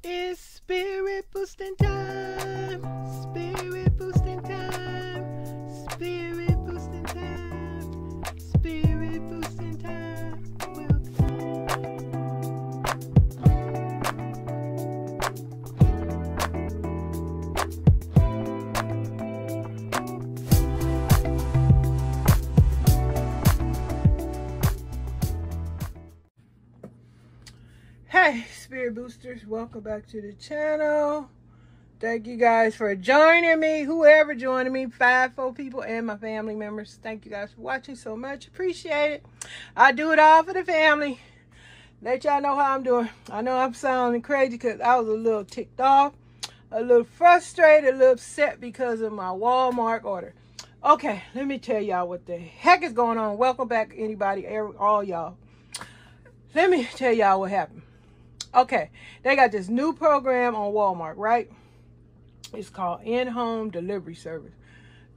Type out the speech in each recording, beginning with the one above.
It's spirit boosting time. Spirit boosting time. Spirit boosting time. Spirit boosting time. Hey, Spirit Boosters, welcome back to the channel. Thank you guys for joining me, whoever joining me, 4 people and my family members. Thank you guys for watching so much. Appreciate it. I do it all for the family. Let y'all know how I'm doing. I know I'm sounding crazy because I was a little ticked off, a little frustrated, a little upset because of my Walmart order. Okay, let me tell y'all what the heck is going on. Welcome back, anybody, all y'all. Let me tell y'all what happened. Okay, they got this new program on Walmart, right? It's called in-home delivery service.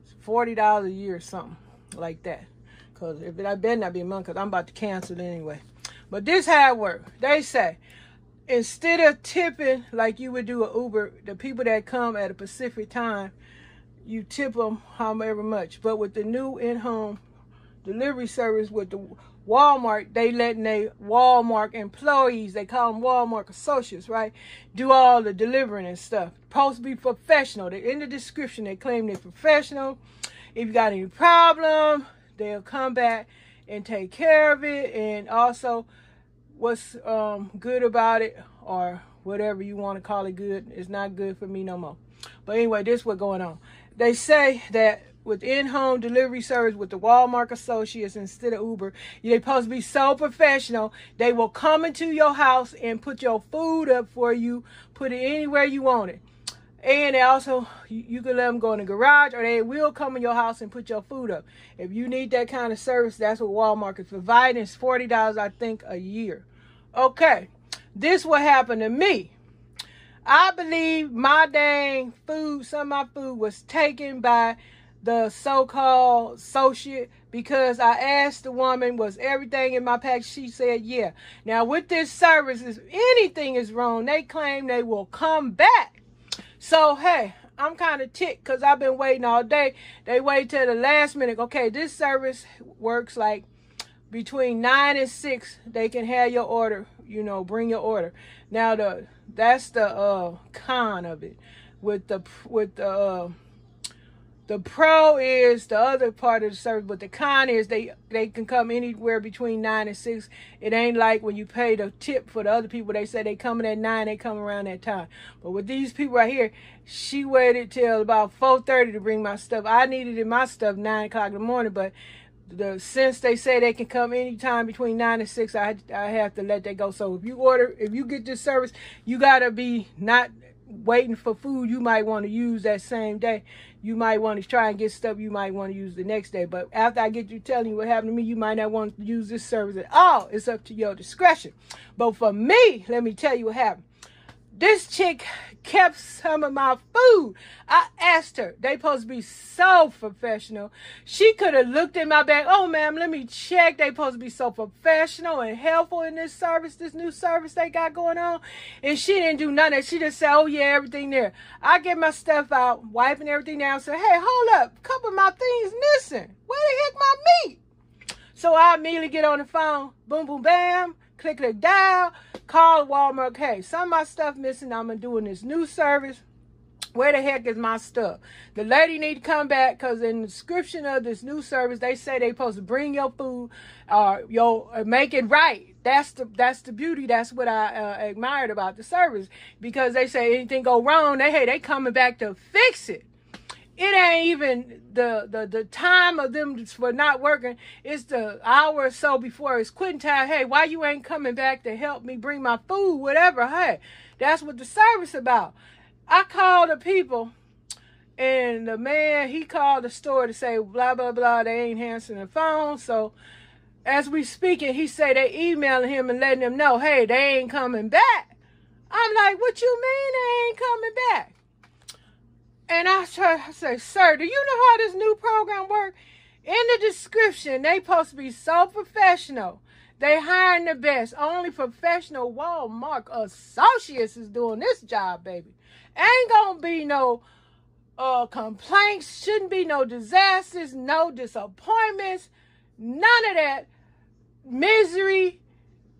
It's $40 a year or something like that. Because if I better not be a month, because I'm about to cancel it anyway. But this how it works. They say, instead of tipping like you would do an Uber, the people that come at a specific time, you tip them however much. But with the new in-home delivery service with the Walmart, they letting their Walmart employees, they call them Walmart associates, right, do all the delivering and stuff. Supposed to be professional. They're in the description, they claim they're professional. If you got any problem, they'll come back and take care of it. And also, what's good about it, or whatever you want to call it good, is not good for me no more. But anyway, this is what's going on. They say that with in-home delivery service with the Walmart associates instead of Uber, they're supposed to be so professional. They will come into your house and put your food up for you, put it anywhere you want it. And they also, you can let them go in the garage, or they will come in your house and put your food up. If you need that kind of service, that's what Walmart is providing. It's $40, I think, a year. Okay, this what happened to me. I believe my dang food, some of my food was taken by the so-called associate, because I asked the woman, was everything in my package? She said, yeah. Now, with this service, if anything is wrong, they claim they will come back. So, hey, I'm kind of ticked because I've been waiting all day. They wait till the last minute. Okay, this service works like between 9 and 6. They can have your order, you know, bring your order. Now, that's the con of it. The pro is the other part of the service, but the con is they can come anywhere between 9 and 6. It ain't like when you pay the tip for the other people. They say they coming at 9, they come around that time. But with these people right here, she waited till about 4:30 to bring my stuff. I needed my stuff 9 o'clock in the morning, but since they say they can come anytime between 9 and 6, I have to let that go. So if you get this service, you gotta be not waiting for food you might want to use that same day. You might want to try and get stuff you might want to use the next day. But after I get you telling you what happened to me, you might not want to use this service at all. It's up to your discretion. But for me, let me tell you what happened. This chick kept some of my food. I asked her. They supposed to be so professional. She could have looked in my bag. Oh, ma'am, let me check. They supposed to be so professional and helpful in this service, this new service they got going on. And she didn't do none of that. She just said, oh, yeah, everything there. I get my stuff out, wiping everything down. Said, hey, hold up. A couple of my things missing. Where the heck my meat? So I immediately get on the phone. Boom, boom, bam. Click, click, dial. Call Walmart. Okay, some of my stuff missing. I'm doing this new service. Where the heck is my stuff? The lady need to come back, because in the description of this new service, they say they supposed to bring your food, make it right. That's the beauty. That's what I admired about the service, because they say anything go wrong, they coming back to fix it. It ain't even the time of them for not working. It's the hour or so before it's quitting time. Hey, why you ain't coming back to help me bring my food, whatever? Hey, that's what the service about. I called the people, and the man, he called the store to say blah, blah, blah. They ain't answering the phone. So as we speaking, he say they emailing him and letting him know, hey, they ain't coming back. I'm like, what you mean they ain't coming back? And I say, sir, do you know how this new program works? In the description, they supposed to be so professional. They hiring the best. Only professional Walmart associates is doing this job, baby. Ain't gonna be no complaints. Shouldn't be no disasters, no disappointments, none of that misery,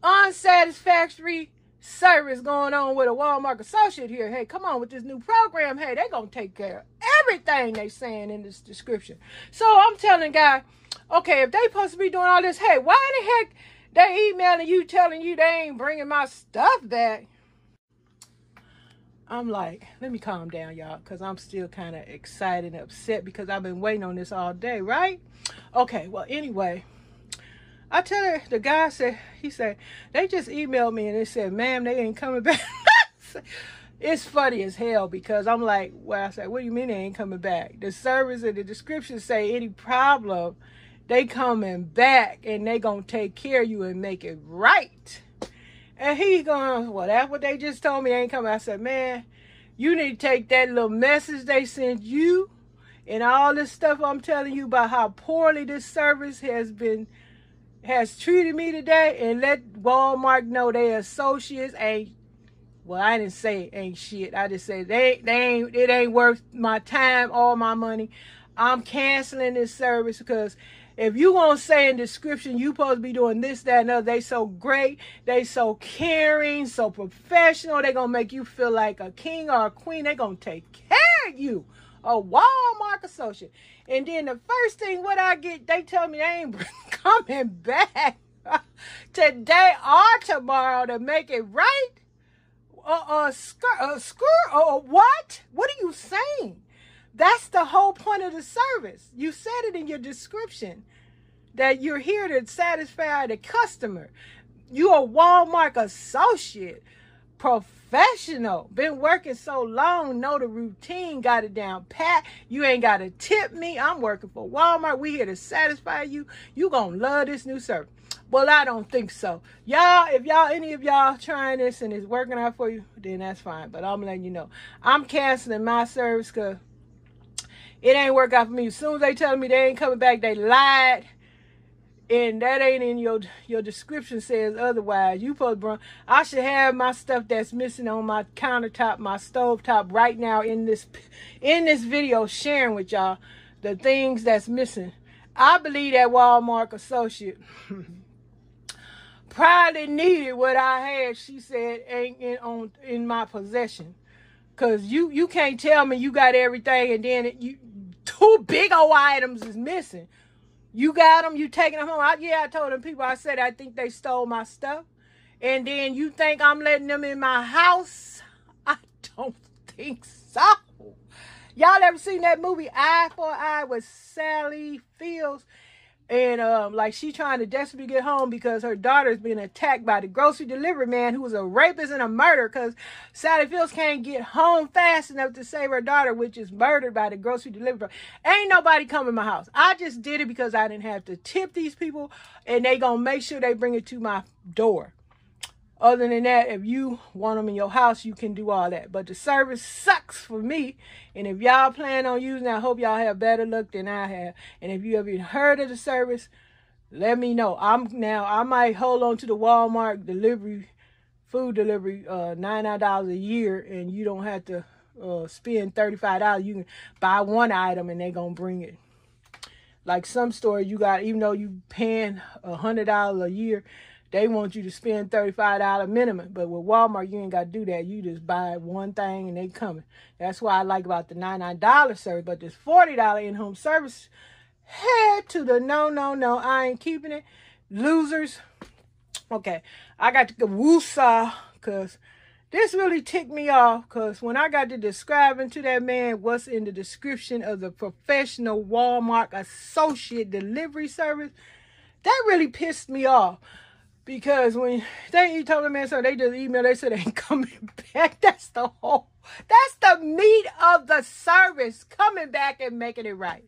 unsatisfactory service going on with a Walmart associate here. Hey, come on with this new program. Hey, they're going to take care of everything they saying in this description. So I'm telling guy, okay, if they supposed to be doing all this, hey, why the heck they emailing you telling you they ain't bringing my stuff back? I'm like, let me calm down, y'all, because I'm still kind of excited and upset because I've been waiting on this all day, right? Okay, well, anyway, I tell her, the guy said, he said, they just emailed me and they said, ma'am, they ain't coming back. It's funny as hell because I'm like, well, I said, what do you mean they ain't coming back? The service and the description say any problem, they coming back and they gonna take care of you and make it right. And he going, well, that's what they just told me, they ain't coming. I said, man, you need to take that little message they sent you and all this stuff I'm telling you about how poorly this service has treated me today, and let Walmart know their associates ain't, well, I didn't say ain't shit. I just said it ain't worth my time or my money. I'm canceling this service because if you gonna say in description you supposed to be doing this, that, and other, they so great, they so caring, so professional, they gonna make you feel like a king or a queen. They gonna take care of you, a Walmart associate. And then the first thing what I get, they tell me they ain't coming back today or tomorrow to make it right. What? What are you saying? That's the whole point of the service. You said it in your description that you're here to satisfy the customer. You're a Walmart associate, professional, been working so long, know the routine, got it down pat. You ain't got to tip me. I'm working for Walmart. We here to satisfy you. You gonna love this new service. Well, I don't think so. Y'all, if any of y'all trying this and it's working out for you, then that's fine. But I'm letting you know, I'm canceling my service because it ain't work out for me. As soon as they tell me they ain't coming back, they lied. And that ain't in your description says otherwise. You supposed to, I should have my stuff that's missing on my countertop, my stove top right now in this video, sharing with y'all the things that's missing. I believe that Walmart associate probably needed what I had. She said ain't in my possession. Cause you can't tell me you got everything and then two big old items is missing. You got them, you taking them home. I told them people, I said I think they stole my stuff. And then you think I'm letting them in my house? I don't think so. Y'all ever seen that movie Eye for Eye with Sally Fields? And like she trying to desperately get home because her daughter's being attacked by the grocery delivery man who was a rapist and a murderer, because Sally Fields can't get home fast enough to save her daughter, which is murdered by the grocery delivery. Ain't nobody come in my house. I just did it because I didn't have to tip these people, and they gonna make sure they bring it to my door. Other than that, if you want them in your house, you can do all that. But the service sucks for me. And if y'all plan on using it, I hope y'all have better luck than I have. And if you ever heard of the service, let me know. I might hold on to the Walmart food delivery, $99 a year, and you don't have to spend $35. You can buy one item and they're going to bring it. Like some stores, you got, even though you paying $100 a year, they want you to spend $35 minimum. But with Walmart, you ain't got to do that. You just buy one thing and they coming. That's why I like about the $99 service. But this $40 in-home service, head to the no. I ain't keeping it. Losers. Okay, I got to go woosah because this really ticked me off, because when I got to describing to that man what's in the description of the professional Walmart associate delivery service, that really pissed me off. Because when they told the man, so they just emailed, they said they ain't coming back. That's the meat of the service, coming back and making it right.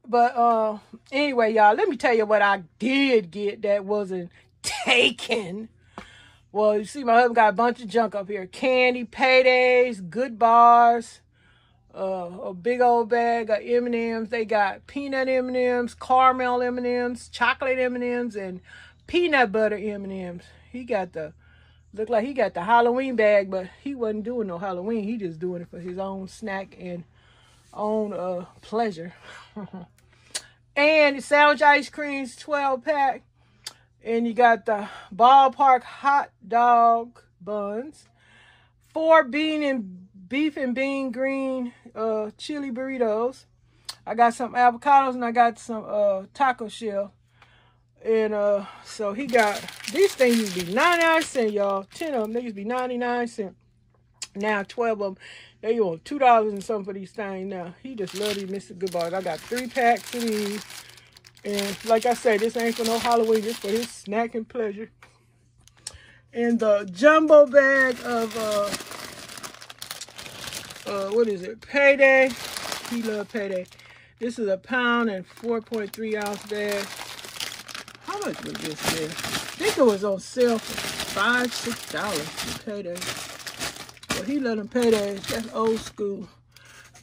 But anyway, y'all, let me tell you what I did get that wasn't taken. Well, you see, my husband got a bunch of junk up here: candy, paydays, good bars, a big old bag of M&Ms. They got peanut M&Ms, caramel M&Ms, chocolate M&Ms, and peanut butter M&Ms. He got the, look like he got the Halloween bag, but he wasn't doing no Halloween. He just doing it for his own snack and own pleasure. And the sandwich ice creams 12-pack. And you got the ballpark hot dog buns. 4 beef and bean green chili burritos. I got some avocados and I got some taco shell. And so he got, these things used to be 99 cents, y'all. 10 of them, they used to be 99 cents. Now 12 of them, they want $2 and something for these things now. He just love these Mr. Goodbye. I got 3 packs of these. And like I said, this ain't for no Halloween, just for his snacking pleasure. And the jumbo bag of, what is it? Payday. He love Payday. This is a pound and 4.3 ounce bag. How much was this there? I think it was on sale for $5, $6 for Payday. But he let them Payday. That's old school.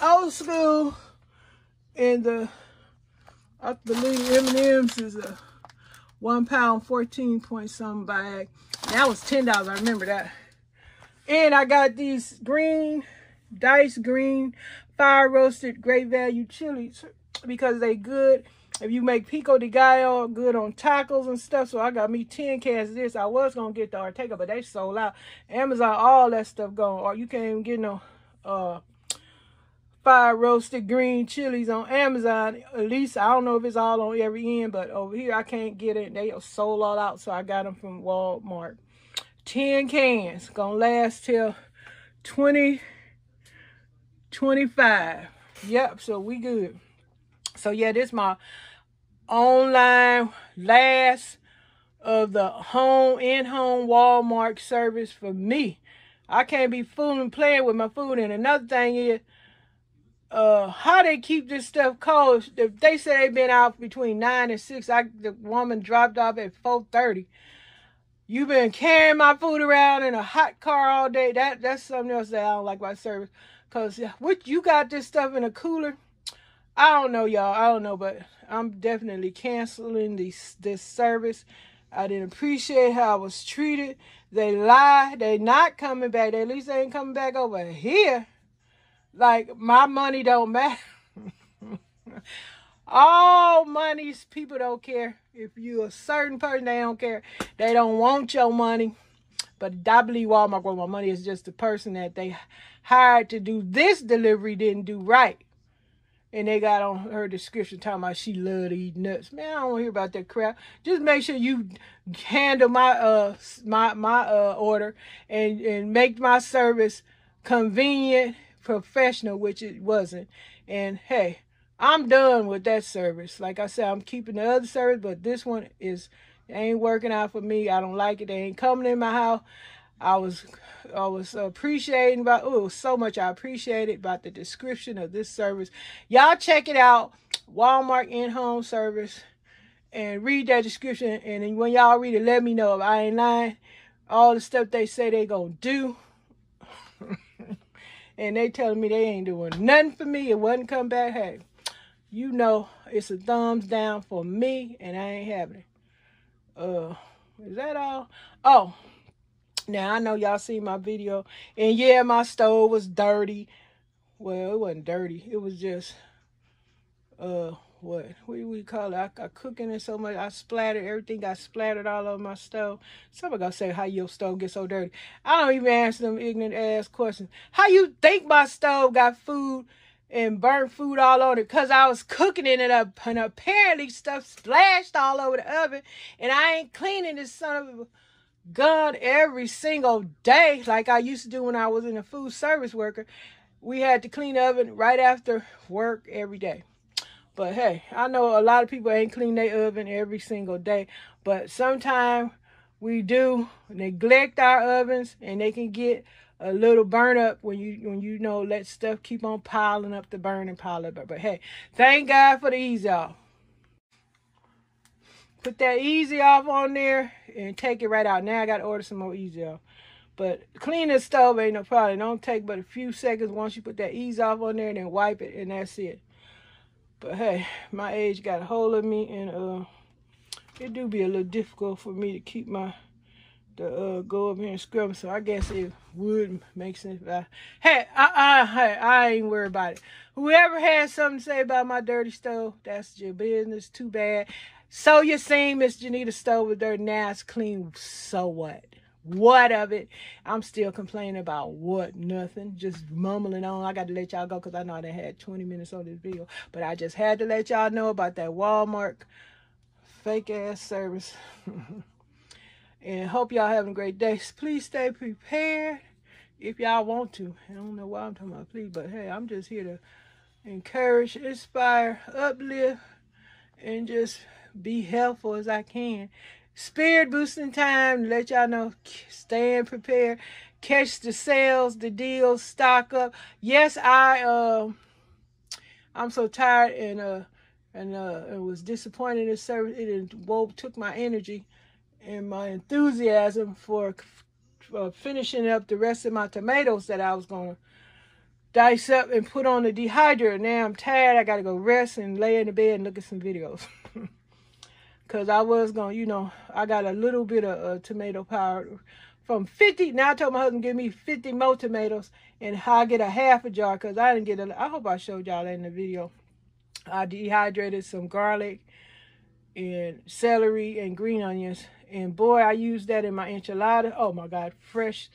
Old school. And I believe M&M's is a 1 pound, 14 point something bag. That was $10. I remember that. And I got these diced green, fire roasted, great value chilies because they good. If you make pico de gallo, good on tacos and stuff. So I got me 10 cans of this. I was going to get the Ortega, but they sold out. Amazon, all that stuff gone. Or you can't even get no fire roasted green chilies on Amazon. At least, I don't know if it's all on every end, but over here I can't get it. They are sold all out, so I got them from Walmart. 10 cans. Gonna last till 2025. Yep, so we good. So yeah, this is my online last of the in-home Walmart service for me. I can't be fooling playing with my food. And another thing is how they keep this stuff cold. If they say they've been out between 9 and 6, the woman dropped off at 4:30. You've been carrying my food around in a hot car all day. That's something else that I don't like about service. Because you got this stuff in a cooler. I don't know, y'all. I don't know, but I'm definitely canceling this service. I didn't appreciate how I was treated. They lie. They not coming back. At least they ain't coming back over here. Like, my money don't matter. All monies, people don't care. If you're a certain person, they don't care. They don't want your money. But I believe Walmart, well, my money is just the person that they hired to do this delivery didn't do right. And they got on her description talking about she loved to eat nuts. Man, I don't want to hear about that crap. Just make sure you handle my order and make my service convenient, professional, which it wasn't. And hey, I'm done with that service. Like I said, I'm keeping the other service, but this one ain't working out for me. I don't like it. They ain't coming in my house. I was appreciating about, oh, so much I appreciated about the description of this service. Y'all check it out, Walmart in-home service, and read that description. And then when y'all read it, let me know if I ain't lying. All the stuff they say they gonna do. And they telling me they ain't doing nothing for me. It wasn't come back. Hey, you know it's a thumbs down for me, and I ain't having it. Is that all? Oh, now I know y'all seen my video, and yeah, my stove was dirty. Well, it wasn't dirty. It was just what do we call it? I cooking it so much, I splattered, everything got splattered all over my stove. Somebody gonna say how your stove get so dirty. I don't even answer them ignorant ass questions. How you think my stove got food and burnt food all over it? Because I was cooking it up, and apparently stuff splashed all over the oven, and I ain't cleaning this son of a gun every single day like I used to do when I was in a food service worker. We had to clean the oven right after work every day. But hey, I know a lot of people ain't clean their oven every single day, but sometimes we do neglect our ovens, and they can get a little burn up when you know let stuff keep on piling up to burn and pile up. But hey, thank God for the easy off. Put that easy off on there and take it right out. Now I got to order some more easy off. But cleaning the stove ain't no problem. It don't take but a few seconds once you put that easy off on there and then wipe it, and that's it. But hey, my age got a hold of me, and it do be a little difficult for me to keep go up here and scrub. So I guess it would make sense. Hey, I ain't worried about it. Whoever has something to say about my dirty stove, that's your business. Too bad. So you seen Miss Janita's stove was dirty. Now it's clean. So what? What of it? I'm still complaining about what? Nothing. Just mumbling on. I got to let y'all go because I know I done had 20 minutes on this video. But I just had to let y'all know about that Walmart fake ass service. And hope y'all having a great day. Please stay prepared if y'all want to. I don't know why I'm talking about please, but hey, I'm just here to encourage, inspire, uplift, and just be helpful as I can. Spirit boosting time, let y'all know, stand prepared, catch the sales, the deals, stock up. Yes, I'm so tired and was disappointed in the service. It took my energy and my enthusiasm for finishing up the rest of my tomatoes that I was going to dice up and put on the dehydrator. Now I'm tired. I got to go rest and lay in the bed and look at some videos. Because I was going to, you know, I got a little bit of tomato powder from 50. Now I told my husband, give me 50 more tomatoes and I'll get a half a jar because I didn't get I hope I showed y'all that in the video. I dehydrated some garlic and celery and green onions. And boy, I used that in my enchilada. Oh my God, fresh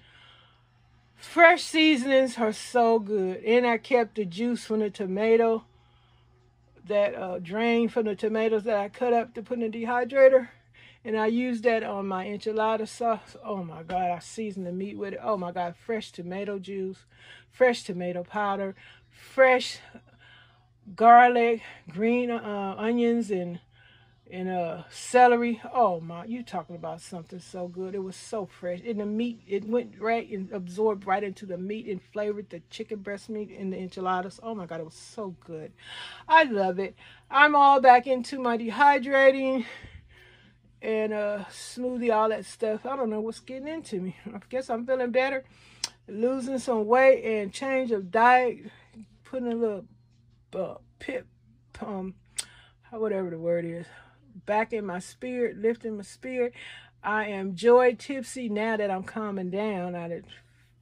seasonings are so good. And I kept the juice from the tomato that drained from the tomatoes that I cut up to put in the dehydrator. And I used that on my enchilada sauce. Oh my God, I seasoned the meat with it. Oh my God, fresh tomato juice, fresh tomato powder, fresh garlic, green onions, and celery. Oh my, you talking about something so good. It was so fresh. And the meat, it went right and absorbed right into the meat and flavored the chicken breast meat in the enchiladas. Oh my God, it was so good. I love it. I'm all back into my dehydrating and smoothie, all that stuff. I don't know what's getting into me. I guess I'm feeling better. Losing some weight and change of diet. Putting a little whatever the word is, back in my spirit, lifting my spirit. I am joy tipsy now that I'm calming down. I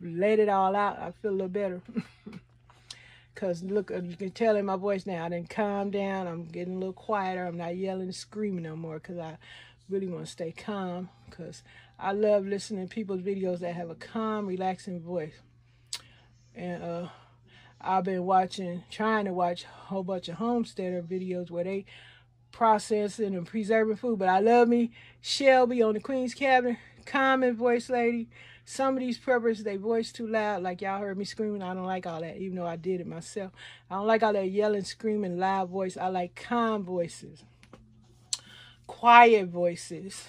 let it all out. I feel a little better. Because look, you can tell in my voice now, I didn't calm down. I'm getting a little quieter. I'm not yelling and screaming no more because I really want to stay calm. Because I love listening to people's videos that have a calm, relaxing voice. And I've been trying to watch a whole bunch of homesteader videos where they processing and preserving food. But I love me Shelby on the Queen's Cabinet, calming voice lady. Some of these preppers, they voice too loud, like y'all heard me screaming. I don't like all that, even though I did it myself. I don't like all that yelling, screaming, loud voice. I like calm voices, quiet voices.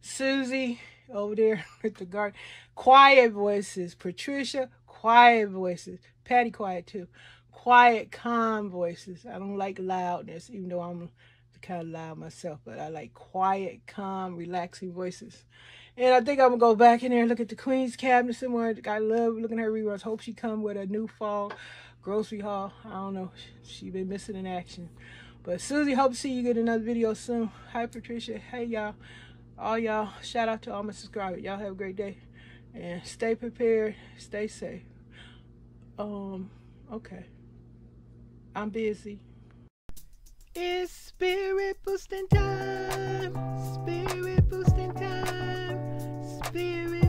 Susie over there at the garden, quiet voices. Patricia, quiet voices. Patty, quiet too. Quiet, calm voices. I don't like loudness, even though I'm kind of loud myself, but I like quiet, calm, relaxing voices. And I think I'm going to go back in there and look at the Queen's Cabinet somewhere. I love looking at her reruns. Hope she come with a new fall grocery haul. I don't know. She been missing in action. But Susie, hope to see you get another video soon. Hi, Patricia. Hey, y'all. All y'all. Shout out to all my subscribers. Y'all have a great day. And stay prepared. Stay safe. Okay. I'm busy. It's spirit boosting time. Spirit boosting time. Spirit